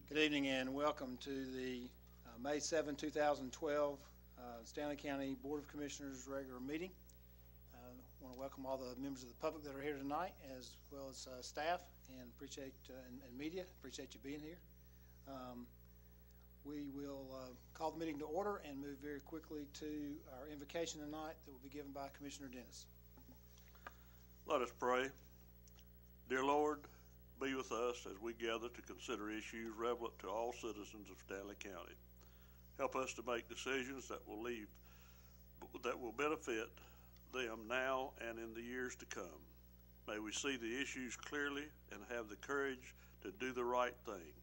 Good evening and welcome to the May 7, 2012 Stanley County Board of Commissioners regular meeting. I want to welcome all the members of the public that are here tonight, as well as staff and appreciate and media. Appreciate you being here. We will call the meeting to order and move very quickly to our invocation tonight that will be given by Commissioner Dennis. Let us pray. Dear Lord, be with us as we gather to consider issues relevant to all citizens of Stanley County. Help us to make decisions that will benefit them now and in the years to come. May we see the issues clearly and have the courage to do the right thing.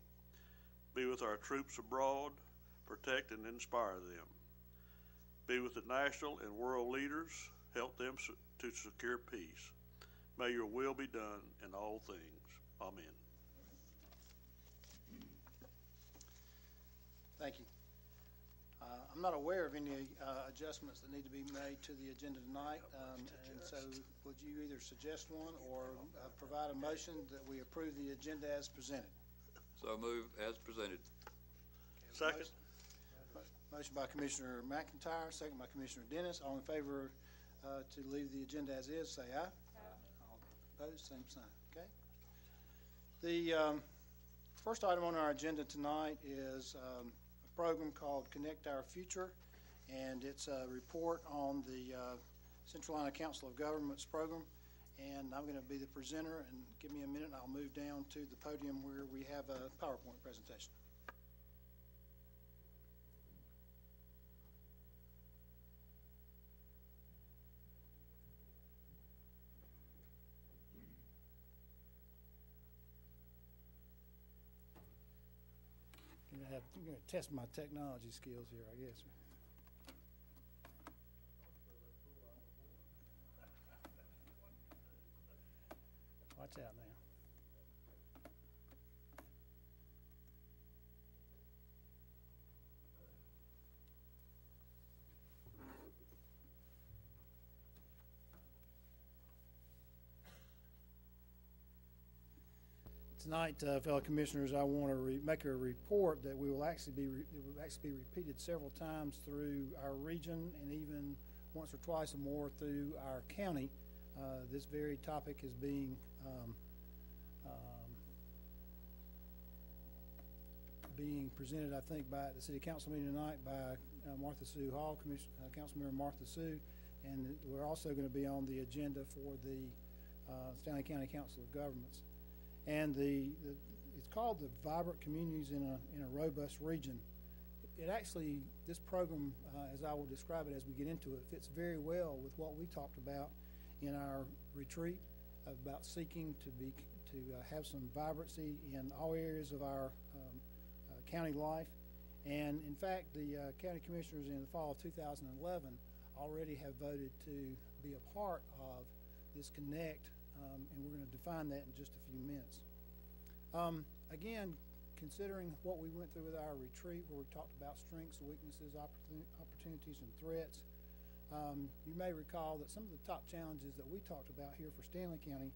Be with our troops abroad, protect and inspire them. Be with the national and world leaders, help them to secure peace. May your will be done in all things. Amen. Thank you. I'm not aware of any adjustments that need to be made to the agenda tonight, and so would you either suggest one or provide a motion that we approve the agenda as presented? So move as presented. Second. Motion by Commissioner McIntyre, second by Commissioner Dennis. All in favor to leave the agenda as is, say aye. Aye. All opposed, same sign. Okay. The first item on our agenda tonight is a program called Connect Our Future, and it's a report on the Central Iowa Council of Governments program. And I'm going to be the presenter, and give me a minute and I'll move down to the podium where we have a PowerPoint presentation. I'm going to test my technology skills here, I guess. Watch out now. Tonight, fellow commissioners, I want to make a report that will actually be repeated several times through our region and even once or twice or more through our county. This very topic is being presented, I think, by the City Council meeting tonight by Martha Sue Hall, Councilmember Martha Sue, and we're also going to be on the agenda for the Stanley County Council of Governments. And it's called the Vibrant Communities in a Robust Region. It actually, this program, as I will describe it as we get into it, fits very well with what we talked about in our retreat about seeking to have some vibrancy in all areas of our county life. And in fact, the county commissioners in the fall of 2011 already have voted to be a part of this Connect. And we're going to define that in just a few minutes. Again, considering what we went through with our retreat, where we talked about strengths, weaknesses, opportunities, and threats, you may recall that some of the top challenges that we talked about here for Stanley County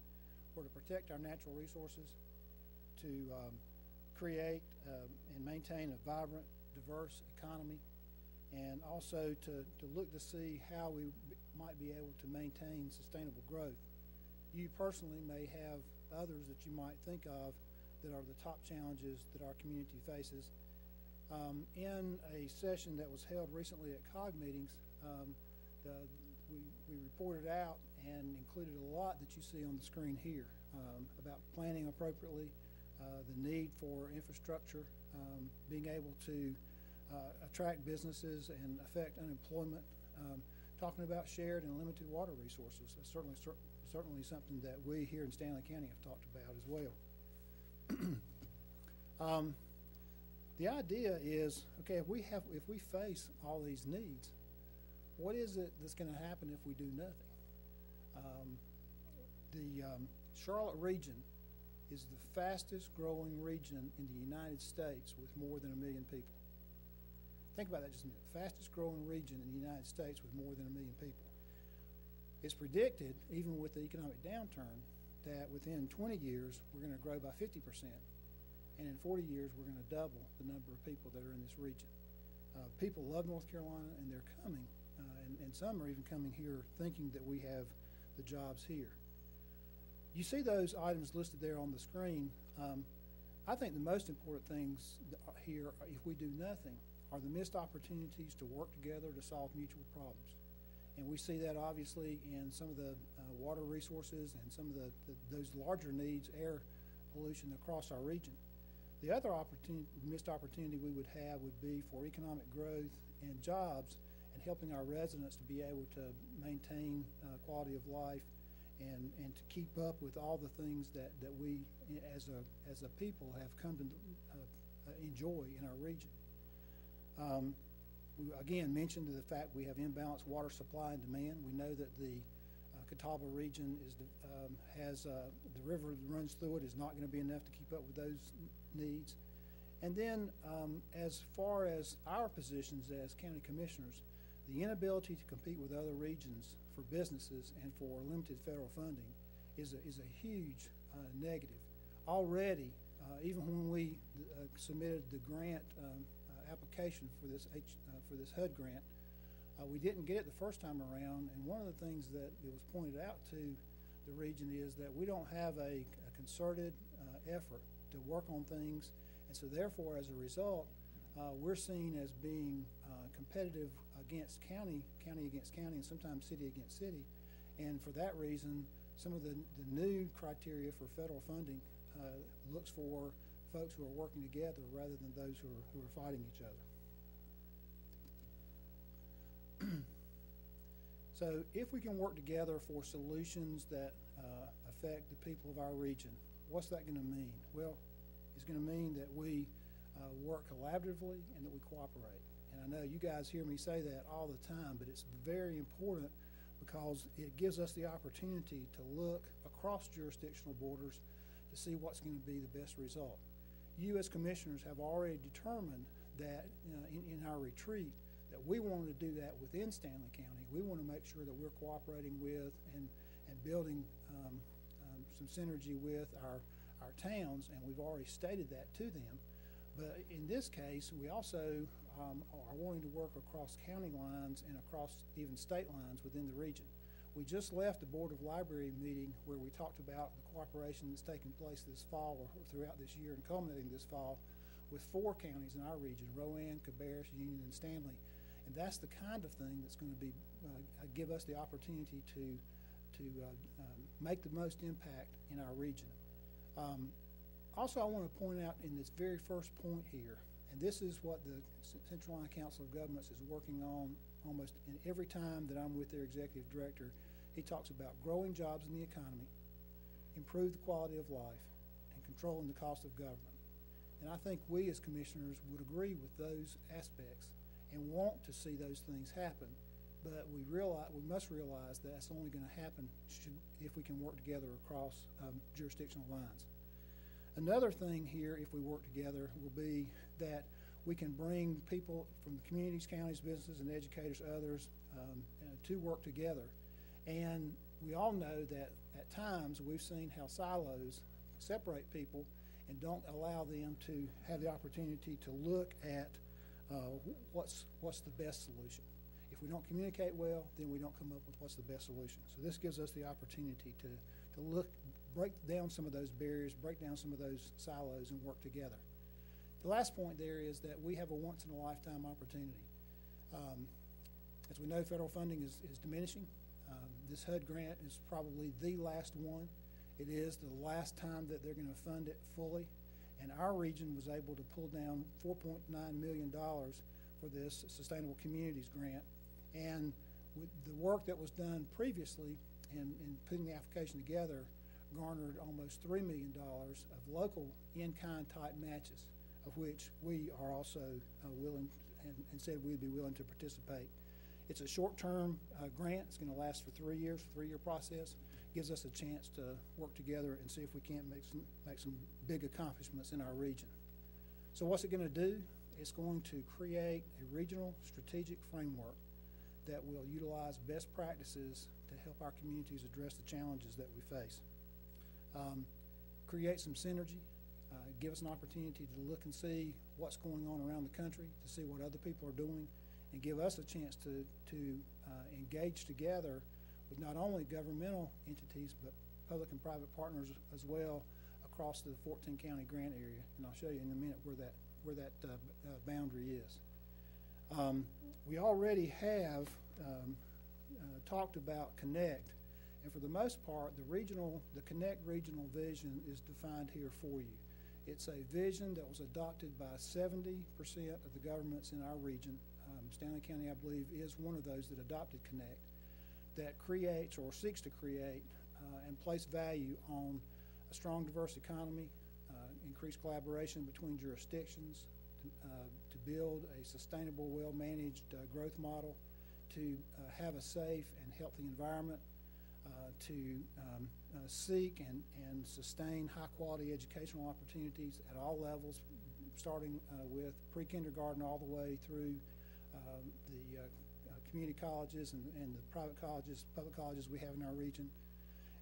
were to protect our natural resources, to create and maintain a vibrant, diverse economy, and also to look to see how we might be able to maintain sustainable growth. You personally may have others that you might think of that are the top challenges that our community faces. In a session that was held recently at COG meetings, we reported out and included a lot that you see on the screen here about planning appropriately, the need for infrastructure, being able to attract businesses and affect unemployment, talking about shared and limited water resources. That's certainly something that we here in Stanley County have talked about as well. The idea is, okay, if we face all these needs, what is it that's going to happen if we do nothing? The Charlotte region is the fastest growing region in the United States with more than 1 million people. Think about that just a minute. Fastest growing region in the United States with more than 1 million people. It's predicted, even with the economic downturn, that within 20 years we're going to grow by 50%, and in 40 years, we're going to double the number of people that are in this region. People love North Carolina, and they're coming, and some are even coming here thinking that we have the jobs here. You see those items listed there on the screen. I think the most important things here, if we do nothing, are the missed opportunities to work together to solve mutual problems. And we see that obviously in some of the water resources and some of those larger needs, air pollution across our region. The other missed opportunity we would have would be for economic growth and jobs and helping our residents to be able to maintain quality of life and to keep up with all the things that we as a people have come to enjoy in our region. We again mentioned the fact we have imbalanced water supply and demand. We know that the Catawba region has the river that runs through it is not going to be enough to keep up with those needs. And then as far as our positions as county commissioners, the inability to compete with other regions for businesses and for limited federal funding is a huge negative. Already, even when we submitted the grant application for this HUD grant, we didn't get it the first time around, and one of the things that it was pointed out to the region is that we don't have a concerted effort to work on things, and so therefore, as a result, we're seen as being competitive against county against county, and sometimes city against city, and for that reason, some of the new criteria for federal funding looks for folks who are working together rather than those who are fighting each other. So if we can work together for solutions that affect the people of our region, what's that going to mean? Well, it's going to mean that we work collaboratively and that we cooperate. And I know you guys hear me say that all the time, but it's very important because it gives us the opportunity to look across jurisdictional borders to see what's going to be the best result. You as commissioners have already determined that in our retreat that we wanted to do that within Stanly County. We want to make sure that we're cooperating with and building some synergy with our towns, and we've already stated that to them. But in this case, we also are wanting to work across county lines and across even state lines within the region. We just left the Board of Library meeting where we talked about the cooperation that's taking place this fall or throughout this year and culminating this fall with 4 counties in our region, Rowan, Cabarrus, Union, and Stanly. And that's the kind of thing that's going to be give us the opportunity to make the most impact in our region. Also, I want to point out in this very first point here, and this is what the Central Line Council of Governments is working on almost in every time that I'm with their executive director. He talks about growing jobs in the economy, improve the quality of life, and controlling the cost of government. And I think we as commissioners would agree with those aspects and want to see those things happen, but we must realize that that's only going to happen if we can work together across jurisdictional lines. Another thing here, if we work together, will be that we can bring people from communities, counties, businesses, and educators, others, to work together. And we all know that at times we've seen how silos separate people and don't allow them to have the opportunity to look at what's the best solution. If we don't communicate well, then we don't come up with what's the best solution. So this gives us the opportunity to break down some of those barriers, break down some of those silos, and work together. The last point there is that we have a once-in-a-lifetime opportunity. As we know, federal funding is diminishing. This HUD grant is probably the last one. It is the last time that they're going to fund it fully. And our region was able to pull down $4.9 million for this Sustainable Communities grant. And with the work that was done previously in putting the application together garnered almost $3 million of local in-kind type matches, of which we are also willing and said we'd be willing to participate. It's a short-term grant. It's going to last for 3 years, 3-year process. Gives us a chance to work together and see if we can't make some big accomplishments in our region. So what's it going to do? It's going to create a regional strategic framework that will utilize best practices to help our communities address the challenges that we face. Create some synergy. give us an opportunity to look and see what's going on around the country, to see what other people are doing, and give us a chance to engage together with not only governmental entities, but public and private partners as well across the 14-county grant area. And I'll show you in a minute where that boundary is. We already have talked about Connect, and for the most part, the Connect regional vision is defined here for you. It's a vision that was adopted by 70% of the governments in our region. Stanley County, I believe, is one of those that adopted Connect, that creates or seeks to create and place value on a strong, diverse economy, increased collaboration between jurisdictions, to build a sustainable, well-managed growth model, to have a safe and healthy environment, to seek and sustain high-quality educational opportunities at all levels, starting with pre-kindergarten all the way through the community colleges and the private colleges, public colleges we have in our region,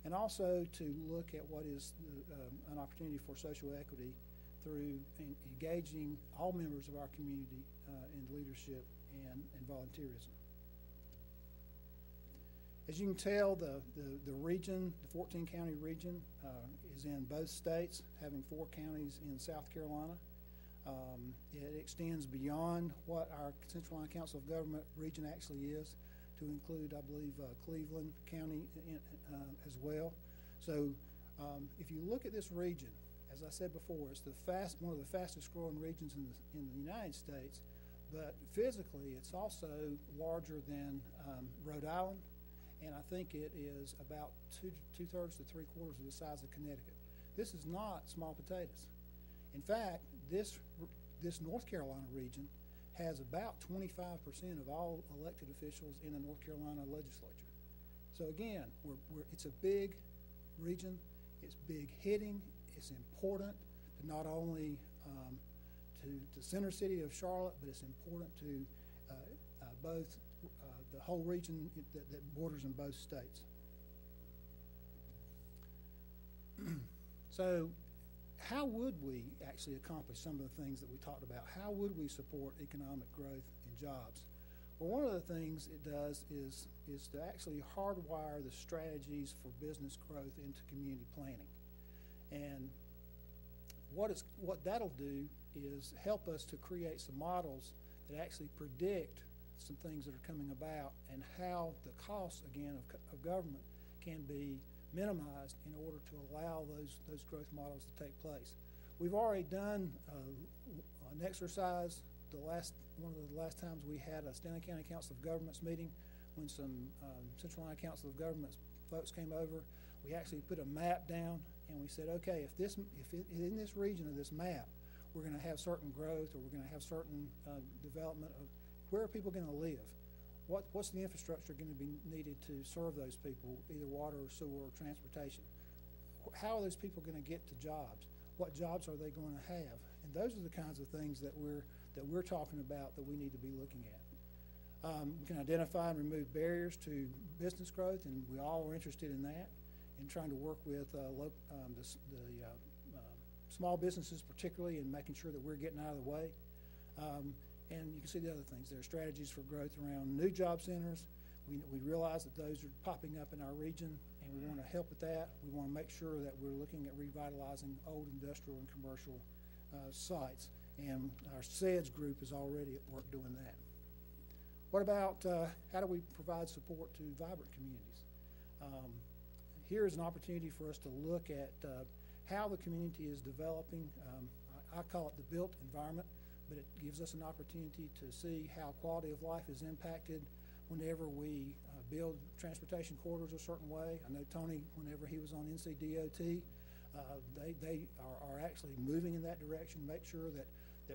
and also to look at what is an opportunity for social equity through engaging all members of our community in leadership and volunteerism. As you can tell, the region, the 14-county region, is in both states, having 4 counties in South Carolina. It extends beyond what our Central Line Council of Government region actually is, to include, I believe, Cleveland County as well. So if you look at this region, as I said before, it's one of the fastest growing regions in the United States, but physically it's also larger than Rhode Island, and I think it is about two-thirds to three-quarters of the size of Connecticut. This is not small potatoes. In fact, this North Carolina region has about 25% of all elected officials in the North Carolina legislature. So again, it's a big region, it's big hitting, it's important to not only to the center city of Charlotte, but it's important to both the whole region that borders in both states. So how would we actually accomplish some of the things that we talked about? How would we support economic growth and jobs? Well, one of the things it does is to actually hardwire the strategies for business growth into community planning. And what that'll do is help us to create some models that actually predict some things that are coming about and how the costs, again, of government can be minimized in order to allow those growth models to take place. We've already done an exercise one of the last times we had a Stanley County Council of Governments meeting, when some Central Line Council of Governments folks came over. We actually put a map down and we said, okay, if in this region of this map we're going to have certain growth, or we're going to have certain development of where are people going to live, what's the infrastructure going to be needed to serve those people, either water or sewer or transportation? How are those people going to get to jobs? What jobs are they going to have? And those are the kinds of things that we're talking about that we need to be looking at. We can identify and remove barriers to business growth, and we all are interested in that, and trying to work with small businesses particularly, and making sure that we're getting out of the way. And you can see the other things. There are strategies for growth around new job centers. We realize that those are popping up in our region, and we want to help with that. We want to make sure that we're looking at revitalizing old industrial and commercial sites, and our SEDS group is already at work doing that. What about how do we provide support to vibrant communities? Here is an opportunity for us to look at how the community is developing. I call it the built environment, but it gives us an opportunity to see how quality of life is impacted whenever we build transportation corridors a certain way. I know Tony, whenever he was on NCDOT, they are actually moving in that direction, make sure that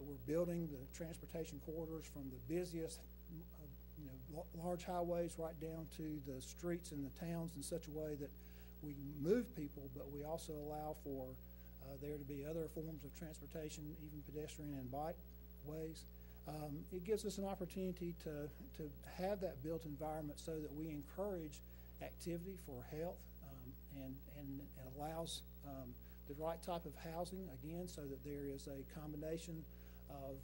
we're building the transportation corridors from the busiest large highways right down to the streets in the towns in such a way that we move people, but we also allow for there to be other forms of transportation, even pedestrian and bike ways. It gives us an opportunity to have that built environment so that we encourage activity for health and allows the right type of housing, again, so that there is a combination of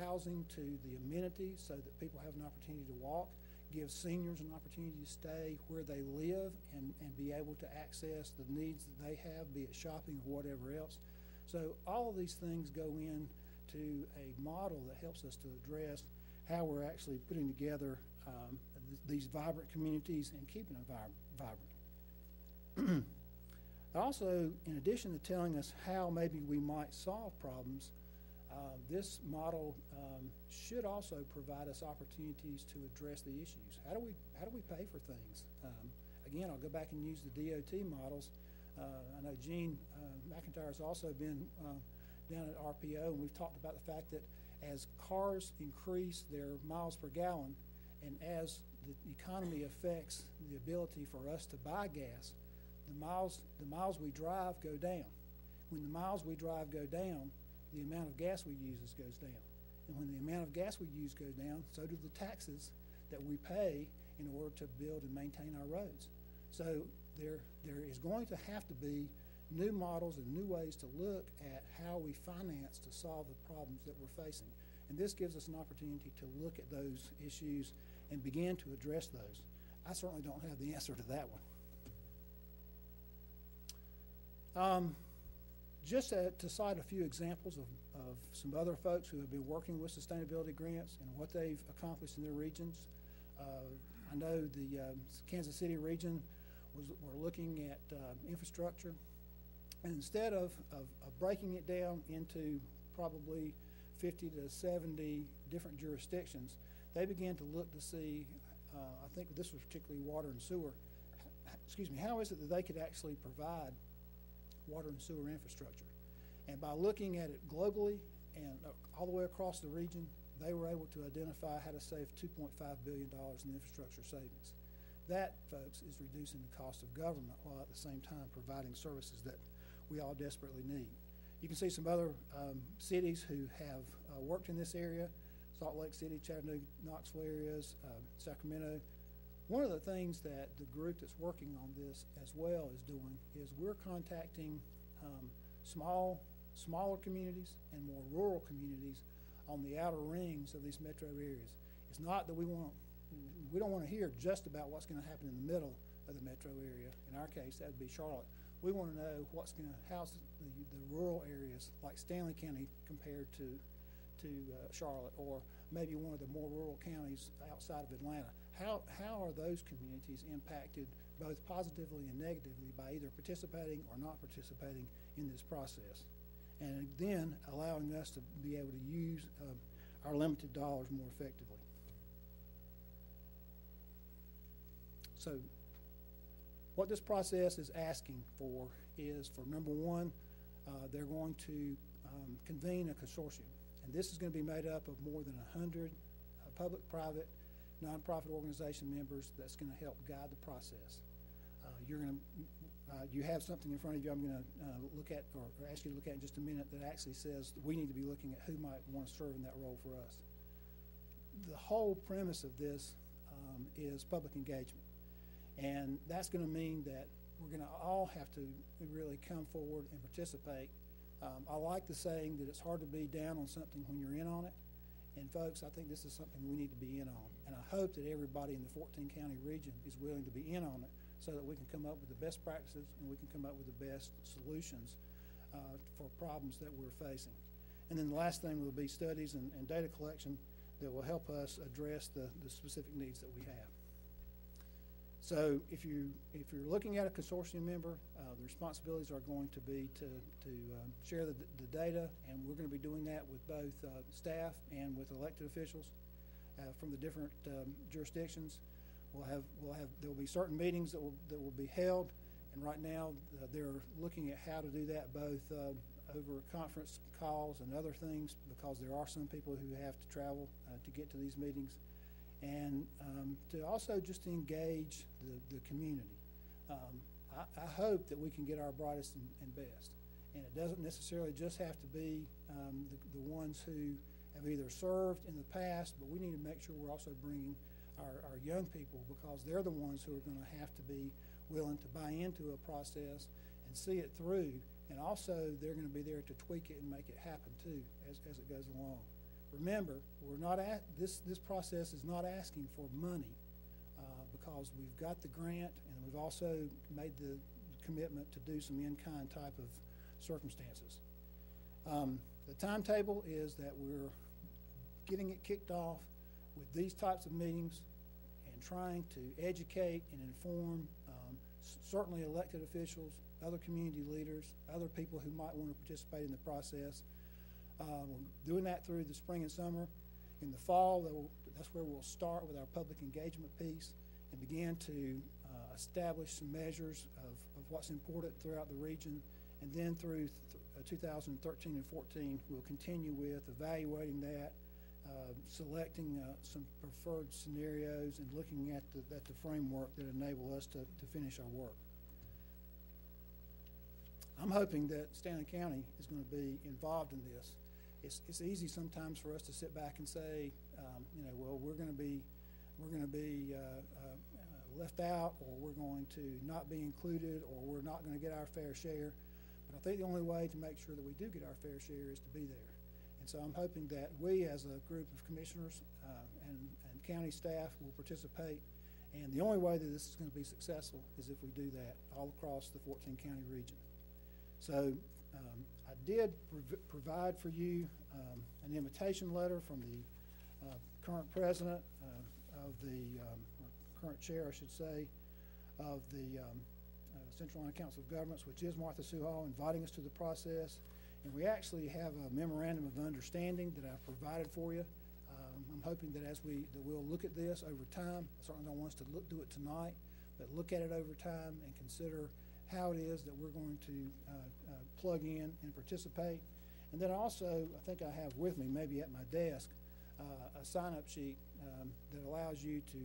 housing to the amenities so that people have an opportunity to walk, give seniors an opportunity to stay where they live and be able to access the needs that they have, be it shopping or whatever else. So all of these things go into a model that helps us to address how we're actually putting together these vibrant communities and keeping them vibrant. Also, in addition to telling us how maybe we might solve problems, this model should also provide us opportunities to address the issues. How do we pay for things? Again, I'll go back and use the DOT models. I know Gene McIntyre has also been down at RPO, and we've talked about the fact that as cars increase their miles per gallon, and as the economy affects the ability for us to buy gas, the miles we drive go down. When the miles we drive go down, the amount of gas we use goes down. And when the amount of gas we use goes down, so do the taxes that we pay in order to build and maintain our roads. So there is going to have to be new models and new ways to look at how we finance to solve the problems that we're facing. And this gives us an opportunity to look at those issues and begin to address those. I certainly don't have the answer to that one. Just to cite a few examples of some other folks who have been working with sustainability grants and what they've accomplished in their regions. I know the Kansas City region were looking at infrastructure, and instead of breaking it down into probably 50 to 70 different jurisdictions, they began to look to see, I think this was particularly water and sewer, how is it that they could actually provide water and sewer infrastructure? And by looking at it globally and all the way across the region, they were able to identify how to save $2.5 billion in infrastructure savings. That, folks, is reducing the cost of government while at the same time providing services that we all desperately need. You can see some other cities who have worked in this area: Salt Lake City, Chattanooga, Knoxville areas, Sacramento. One of the things that the group that's working on this as well is doing is we're contacting smaller communities and more rural communities on the outer rings of these metro areas. It's not that we don't want to hear just about what's going to happen in the middle of the metro area. In our case, that would be Charlotte. We want to know how's the rural areas like Stanley County compared to Charlotte, or maybe one of the more rural counties outside of Atlanta. How are those communities impacted both positively and negatively by either participating or not participating in this process? And then allowing us to be able to use our limited dollars more effectively. So what this process is asking for is, for number one, they're going to convene a consortium. And this is going to be made up of more than 100 public, private, nonprofit organization members that's going to help guide the process. You have something in front of you I'm going to look at, or ask you to look at in just a minute, that actually says we need to be looking at who might want to serve in that role for us. The whole premise of this is public engagement. And that's going to mean that we're going to all have to really come forward and participate. I like the saying that it's hard to be down on something when you're in on it. And folks, I think this is something we need to be in on. And I hope that everybody in the 14-county region is willing to be in on it so that we can come up with the best practices and we can come up with the best solutions for problems that we're facing. And then the last thing will be studies and data collection that will help us address the specific needs that we have. So if you're looking at a consortium member, the responsibilities are going to be to share the data, and we're going to be doing that with both staff and with elected officials from the different jurisdictions. There will be certain meetings that will be held, and right now they're looking at how to do that both over conference calls and other things, because there are some people who have to travel to get to these meetings. And to also just engage the community. I hope that we can get our brightest and best. And it doesn't necessarily just have to be the ones who have either served in the past, but we need to make sure we're also bringing our young people, because they're the ones who are going to have to be willing to buy into a process and see it through And also, they're going to be there to tweak it and make it happen too as it goes along. Remember, we're not this process is not asking for money because we've got the grant and we've also made the commitment to do some in-kind type of circumstances. The timetable is that we're getting it kicked off with these types of meetings and trying to educate and inform certainly elected officials, other community leaders, other people who might want to participate in the process. We're doing that through the spring and summer. In the fall, that's where we'll start with our public engagement piece and begin to establish some measures of what's important throughout the region. And then through 2013 and 14, we'll continue with evaluating that, selecting some preferred scenarios and looking at the framework that enable us to finish our work. I'm hoping that Stanley County is going to be involved in this. It's easy sometimes for us to sit back and say, well, we're going to be left out, or we're going to not be included, or we're not going to get our fair share. But I think the only way to make sure that we do get our fair share is to be there. And so I'm hoping that we, as a group of commissioners and county staff, will participate. And the only way that this is going to be successful is if we do that all across the 14-county region. So I did provide for you an invitation letter from the current president of the current chair, I should say, of the Central Iowa Council of Governments, which is Martha Sue Hall, inviting us to the process. And we actually have a memorandum of understanding that I've provided for you. I'm hoping that we'll look at this over time. I certainly don't want us to do it tonight, but look at it over time and consider how it is that we're going to plug in and participate. And then also, I think I have with me, maybe at my desk, a sign-up sheet that allows you to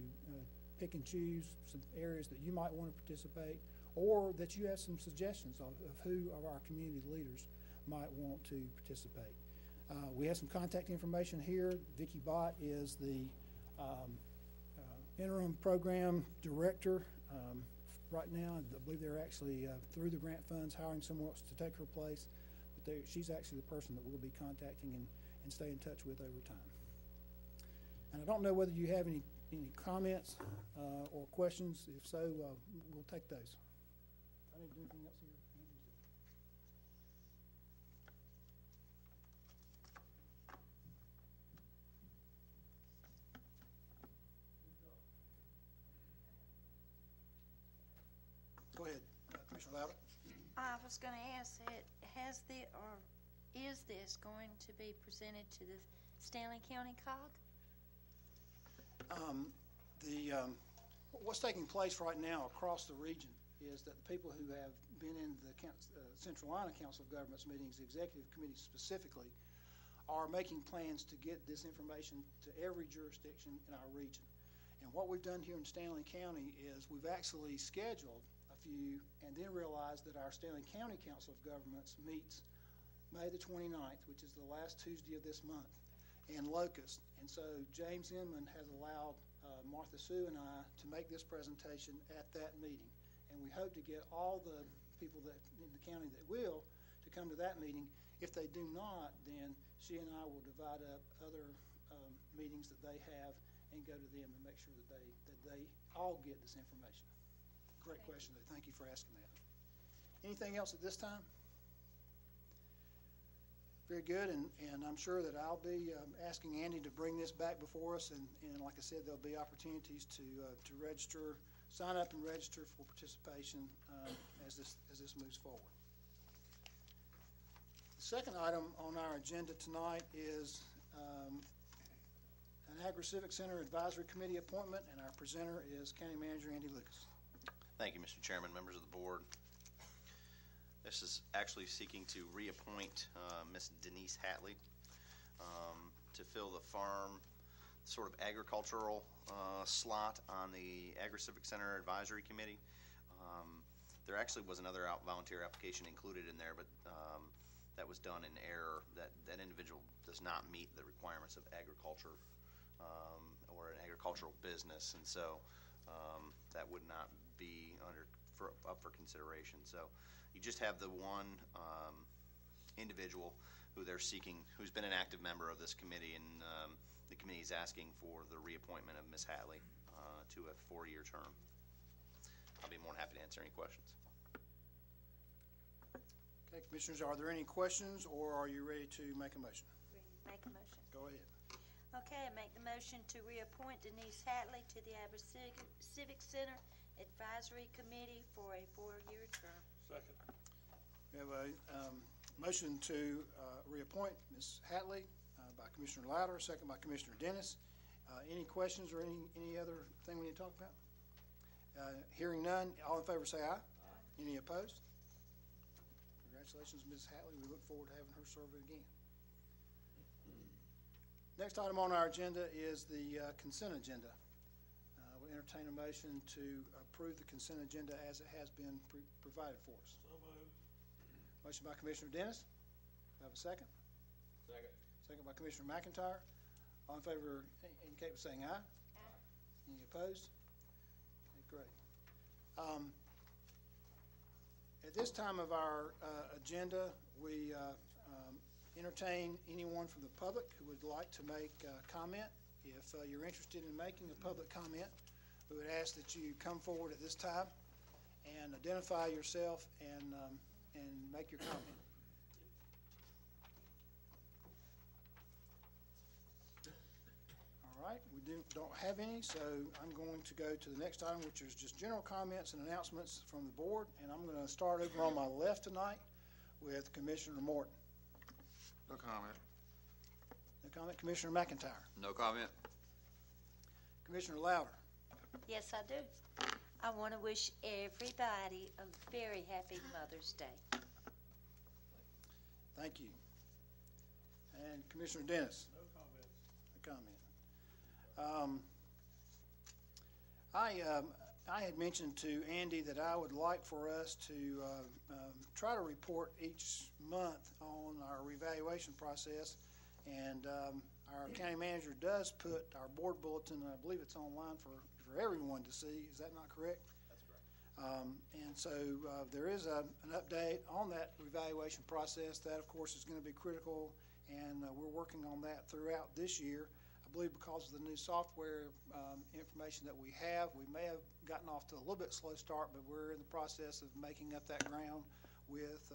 pick and choose some areas that you might want to participate, or that you have some suggestions of who of our community leaders might want to participate. We have some contact information here. Vicki Bott is the interim program director right now. I believe they're actually, through the grant funds, hiring someone else to take her place. But she's actually the person that we'll be contacting and stay in touch with over time. And I don't know whether you have any comments or questions. If so, we'll take those. I need to do anything else here? Go ahead, Commissioner Louder. I was going to ask that is this going to be presented to the Stanley County COG? What's taking place right now across the region is that the people who have been in the Central Iowa Council of Governments meetings, the executive committee specifically, are making plans to get this information to every jurisdiction in our region. And what we've done here in Stanley County is we've actually scheduled a few and then realized that our Stanley County Council of Governments meets May the 29th, which is the last Tuesday of this month, in Locust. And so James Inman has allowed Martha Sue and I to make this presentation at that meeting. And we hope to get all the people that in the county that will to come to that meeting. If they do not, then she and I will divide up other meetings that they have and go to them and make sure that they all get this information. Great question, though. Thank you for asking that. Anything else at this time? Very good, and I'm sure that I'll be asking Andy to bring this back before us, and like I said, there'll be opportunities to register, sign up and register for participation as this moves forward. The second item on our agenda tonight is an Agri-Civic Center Advisory Committee appointment, and our presenter is County Manager Andy Lucas. Thank you, Mr. Chairman, members of the board. This is actually seeking to reappoint Ms. Denise Hatley to fill the farm sort of agricultural slot on the Agri-Civic Center Advisory Committee. There actually was another volunteer application included in there, but that was done in error. That individual does not meet the requirements of agriculture or an agricultural business, and so that would not be up for consideration. So you just have the one individual who they're seeking, who's been an active member of this committee, and the committee is asking for the reappointment of Ms. Hatley to a 4-year term. I'll be more than happy to answer any questions. Okay, Commissioners, are there any questions, or are you ready to make a motion? Make a motion. Go ahead. Okay, I make the motion to reappoint Denise Hatley to the Abbott Civic Center Advisory Committee for a 4-year term. Second. We have a motion to reappoint Ms. Hatley by Commissioner Louder, second by Commissioner Dennis. Any questions or any other thing we need to talk about? Hearing none, all in favor say aye. Aye. Any opposed? Congratulations, Ms. Hatley. We look forward to having her serve again. Next item on our agenda is the consent agenda. We entertain a motion to approve the consent agenda as it has been provided for us. So moved. Motion by Commissioner Dennis. Do I have a second? Second. Second by Commissioner McIntyre. All in favor indicate by saying aye. Aye. Any opposed? Okay, great. At this time of our agenda, we entertain anyone from the public who would like to make a comment. If you're interested in making a public comment, we would ask that you come forward at this time and identify yourself and make your comment. All right, we don't have any, so I'm going to go to the next item, which is just general comments and announcements from the board, and I'm going to start over on my left tonight with Commissioner Morton. No comment. No comment. Commissioner McIntyre. No comment. Commissioner Louder. Yes, I do. I want to wish everybody a very happy Mother's Day. Thank you. And Commissioner Dennis. No comments. No comment. I had mentioned to Andy that I would like for us to try to report each month on our revaluation process, and our county manager does put our board bulletin, and I believe it's online for everyone to see. Is that not correct? That's correct. And so there is an update on that revaluation process. That, of course, is going to be critical, and we're working on that throughout this year. I believe because of the new software information that we have, we may have gotten off to a little bit slow start, but we're in the process of making up that ground with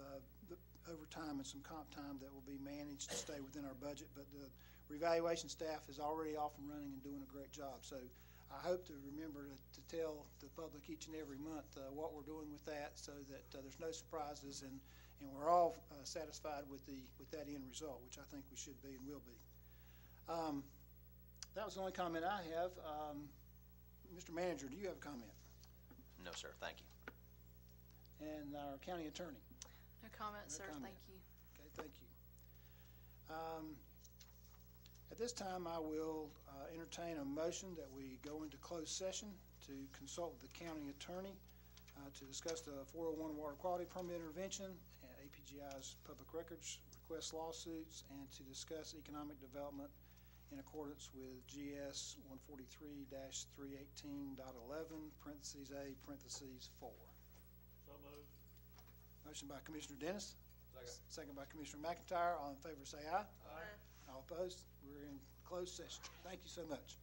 the overtime and some comp time that will be managed to stay within our budget. But the revaluation staff is already off and running and doing a great job. So I hope to remember to tell the public each and every month what we're doing with that, so that there's no surprises, and we're all satisfied with that end result, which I think we should be and will be. That was the only comment I have. Mr. Manager, do you have a comment? No, sir. Thank you. And our county attorney? No comment, No sir. comment. Thank you. Okay, thank you. At this time, I will entertain a motion that we go into closed session to consult with the county attorney to discuss the 401 water quality permit intervention, APGI's public records request lawsuits, and to discuss economic development in accordance with GS 143-318.11, parentheses A, parentheses 4. So moved. Motion by Commissioner Dennis. Second. Second by Commissioner McIntyre. All in favor say aye. Aye. All opposed? We're in closed session. Thank you so much.